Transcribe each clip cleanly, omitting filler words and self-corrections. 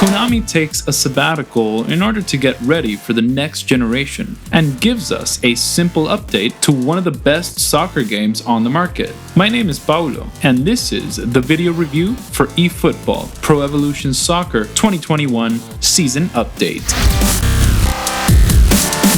Konami takes a sabbatical in order to get ready for the next generation and gives us a simple update to one of the best soccer games on the market. My name is Paulo, and this is the video review for eFootball Pro Evolution Soccer 2021 Season Update.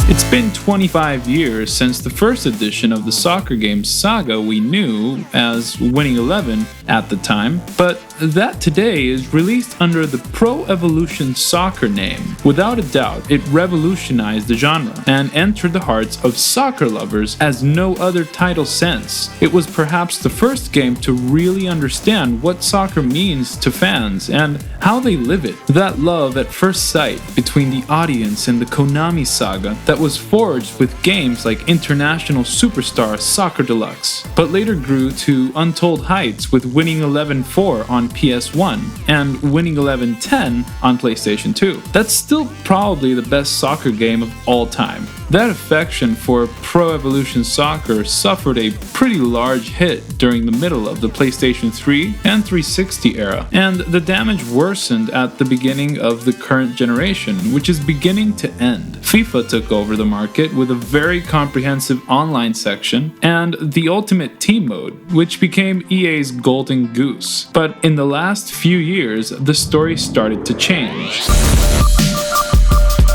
It's been 25 years since the first edition of the soccer game saga we knew as Winning 11 at the time, but that today is released under the Pro Evolution Soccer name. Without a doubt, it revolutionized the genre and entered the hearts of soccer lovers as no other title since. It was perhaps the first game to really understand what soccer means to fans and how they live it. That love at first sight between the audience and the Konami saga that was forged with games like International Superstar Soccer Deluxe, but later grew to untold heights with Winning 11-4 on PS1 and Winning 11-10 on PlayStation 2. That's still probably the best soccer game of all time. That affection for Pro Evolution Soccer suffered a pretty large hit during the middle of the PlayStation 3 and 360 era, and the damage worsened at the beginning of the current generation, which is beginning to end. FIFA took over the market with a very comprehensive online section and the Ultimate Team mode, which became EA's golden goose. But in the last few years, the story started to change.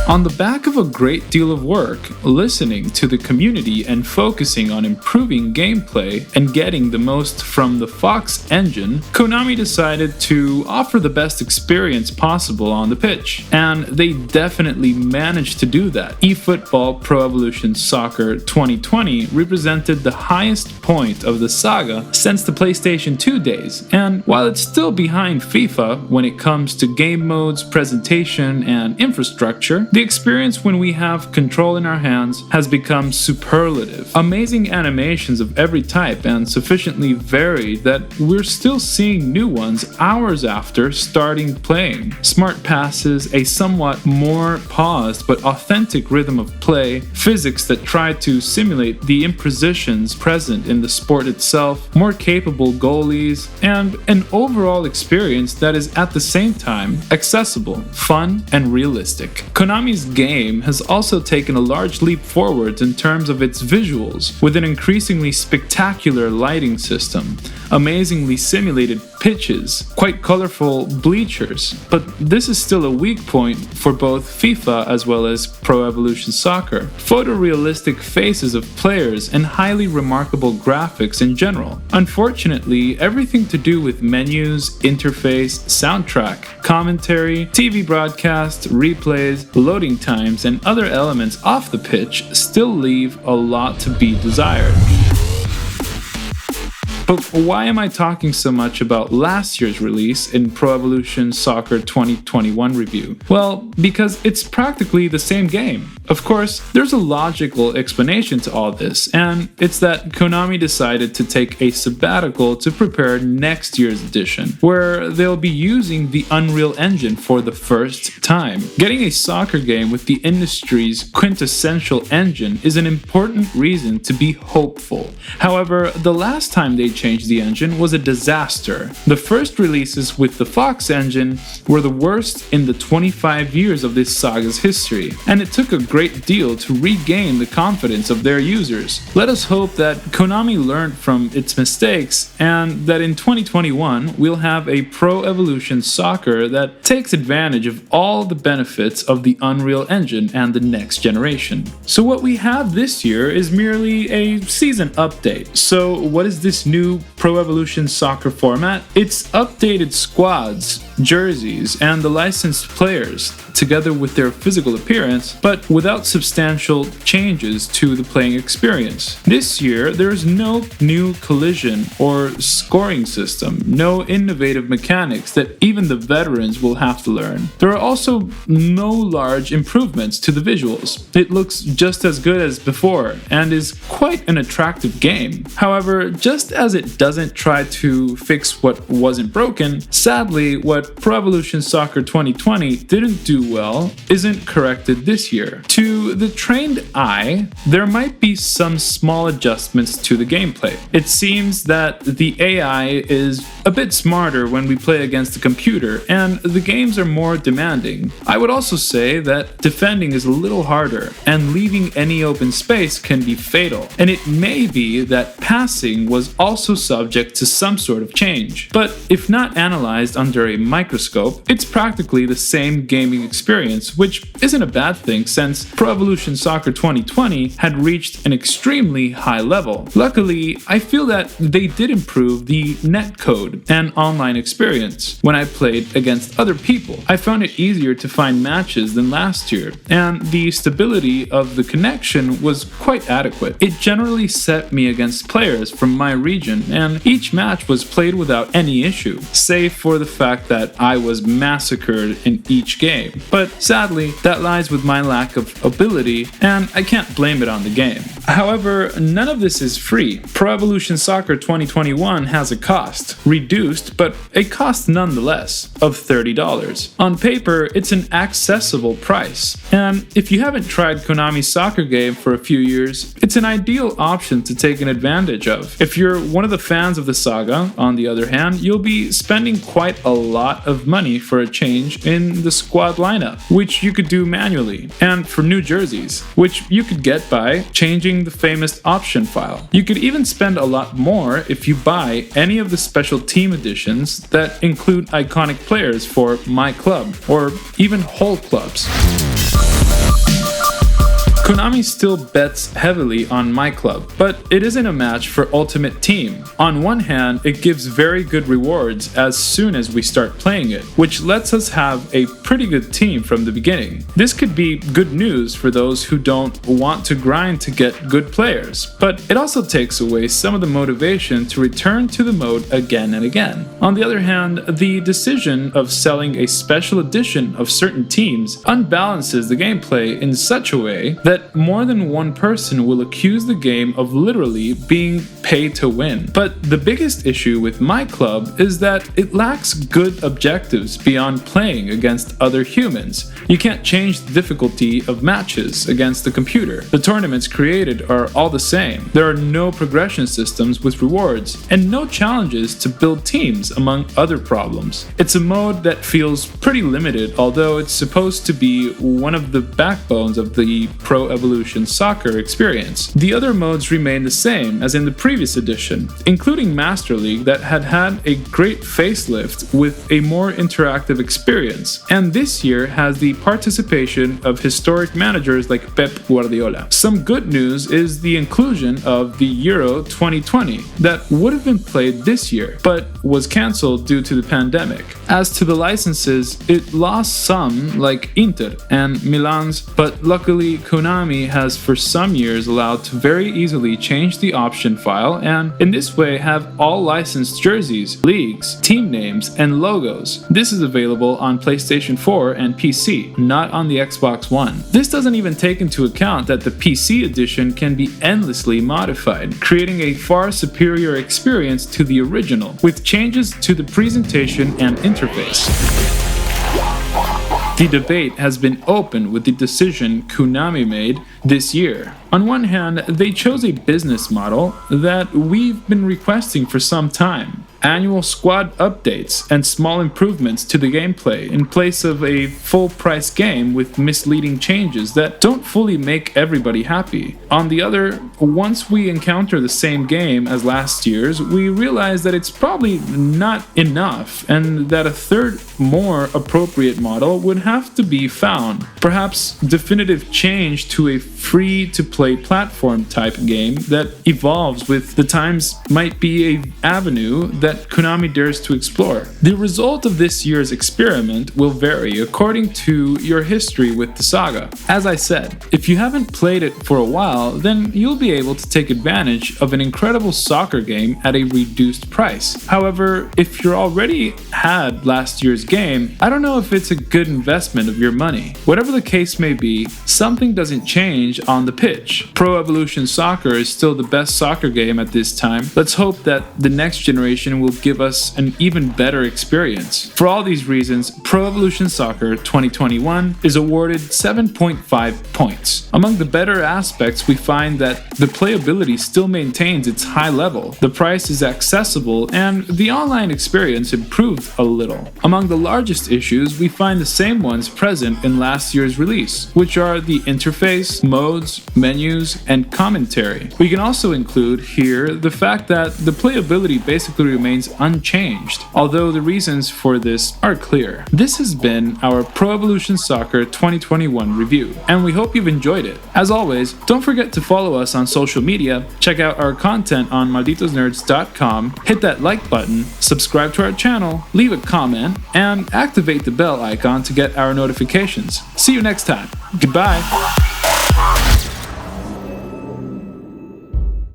On the back of a great deal of work, listening to the community and focusing on improving gameplay and getting the most from the Fox engine, Konami decided to offer the best experience possible on the pitch, and they definitely managed to do that. eFootball Pro Evolution Soccer 2020 represented the highest point of the saga since the PlayStation 2 days, and while it's still behind FIFA when it comes to game modes, presentation, and infrastructure, the experience when we have control in our hands has become superlative. Amazing animations of every type and sufficiently varied that we're still seeing new ones hours after starting playing. Smart passes, a somewhat more paused but authentic rhythm of play, physics that try to simulate the imprecisions present in the sport itself, more capable goalies, and an overall experience that is at the same time accessible, fun, and realistic. Konami's game has also taken a large leap forward in terms of its visuals, with an increasingly spectacular lighting system, amazingly simulated pitches, quite colorful bleachers, but this is still a weak point for both FIFA as well as Pro Evolution Soccer. Photorealistic faces of players and highly remarkable graphics in general. Unfortunately, everything to do with menus, interface, soundtrack, commentary, TV broadcast, replays, loading times, and other elements off the pitch still leave a lot to be desired. But why am I talking so much about last year's release in Pro Evolution Soccer 2021 review? Well, because it's practically the same game. Of course, there's a logical explanation to all this, and it's that Konami decided to take a sabbatical to prepare next year's edition, where they'll be using the Unreal Engine for the first time. Getting a soccer game with the industry's quintessential engine is an important reason to be hopeful. However, the last time they changed the engine was a disaster. The first releases with the Fox engine were the worst in the 25 years of this saga's history, and it took a great deal to regain the confidence of their users. Let us hope that Konami learned from its mistakes and that in 2021 we'll have a Pro Evolution Soccer that takes advantage of all the benefits of the Unreal Engine and the next generation. So what we have this year is merely a season update. So what is this new Pro Evolution Soccer format? It's updated squads, jerseys, and the licensed players, together with their physical appearance, but without substantial changes to the playing experience. This year, there is no new collision or scoring system, no innovative mechanics that even the veterans will have to learn. There are also no large improvements to the visuals. It looks just as good as before and is quite an attractive game. However, just as it doesn't try to fix what wasn't broken, sadly, what Pro Evolution Soccer 2020 didn't do well isn't corrected this year. To To the trained eye, there might be some small adjustments to the gameplay. It seems that the AI is a bit smarter when we play against the computer, and the games are more demanding. I would also say that defending is a little harder, and leaving any open space can be fatal. And it may be that passing was also subject to some sort of change. But if not analyzed under a microscope, it's practically the same gaming experience, which isn't a bad thing since Pro Evolution Soccer 2020 had reached an extremely high level. Luckily, I feel that they did improve the netcode and online experience. When I played against other people, I found it easier to find matches than last year, and the stability of the connection was quite adequate. It generally set me against players from my region, and each match was played without any issue, save for the fact that I was massacred in each game. But sadly, that lies with my lack of ability, and I can't blame it on the game. However, none of this is free. Pro Evolution Soccer 2021 has a cost, reduced, but a cost nonetheless, of $30. On paper, it's an accessible price, and if you haven't tried Konami's soccer game for a few years, it's an ideal option to take an advantage of. If you're one of the fans of the saga, on the other hand, you'll be spending quite a lot of money for a change in the squad lineup, which you could do manually, and for new jerseys, which you could get by changing the famous option file. You could even spend a lot more if you buy any of the special team editions that include iconic players for my club, or even whole clubs. Konami still bets heavily on My Club, but it isn't a match for Ultimate Team. On one hand, it gives very good rewards as soon as we start playing it, which lets us have a pretty good team from the beginning. This could be good news for those who don't want to grind to get good players, but it also takes away some of the motivation to return to the mode again and again. On the other hand, the decision of selling a special edition of certain teams unbalances the gameplay in such a way that more than one person will accuse the game of literally being pay to win. But the biggest issue with My Club is that it lacks good objectives beyond playing against other humans. You can't change the difficulty of matches against the computer. The tournaments created are all the same. There are no progression systems with rewards, and no challenges to build teams, among other problems. It's a mode that feels pretty limited, although it's supposed to be one of the backbones of the Pro Evolution Soccer experience. The other modes remain the same as in the previous edition, including Master League that had a great facelift with a more interactive experience, and this year has the participation of historic managers like Pep Guardiola. Some good news is the inclusion of the Euro 2020 that would have been played this year, but was cancelled due to the pandemic. As to the licenses, it lost some, like Inter and Milan's, but luckily Konami has for some years allowed to very easily change the option file and in this way have all licensed jerseys, leagues, team names, and logos. This is available on PlayStation 4 and PC, not on the Xbox One. This doesn't even take into account that the PC edition can be endlessly modified, creating a far superior experience to the original, with changes to the presentation and interface. The debate has been open with the decision Konami made this year. On one hand, they chose a business model that we've been requesting for some time. Annual squad updates and small improvements to the gameplay in place of a full-price game with misleading changes that don't fully make everybody happy. On the other, once we encounter the same game as last year's, we realize that it's probably not enough and that a third, more appropriate model would have to be found. Perhaps definitive change to a free-to-play platform type game that evolves with the times might be an avenue that Konami dares to explore. The result of this year's experiment will vary according to your history with the saga. As I said, if you haven't played it for a while, then you'll be able to take advantage of an incredible soccer game at a reduced price. However, if you already had last year's game, I don't know if it's a good investment of your money. Whatever the case may be, something doesn't change on the pitch. Pro Evolution Soccer is still the best soccer game at this time. Let's hope that the next generation and will give us an even better experience. For all these reasons, Pro Evolution Soccer 2021 is awarded 7.5 points. Among the better aspects, we find that the playability still maintains its high level, the price is accessible, and the online experience improved a little. Among the largest issues, we find the same ones present in last year's release, which are the interface, modes, menus, and commentary. We can also include here the fact that the playability basically remains unchanged, although the reasons for this are clear. This has been our Pro Evolution Soccer 2021 review, and we hope you've enjoyed it. As always, don't forget to follow us on social media, check out our content on malditosnerds.com, hit that like button, subscribe to our channel, leave a comment, and activate the bell icon to get our notifications. See you next time. Goodbye.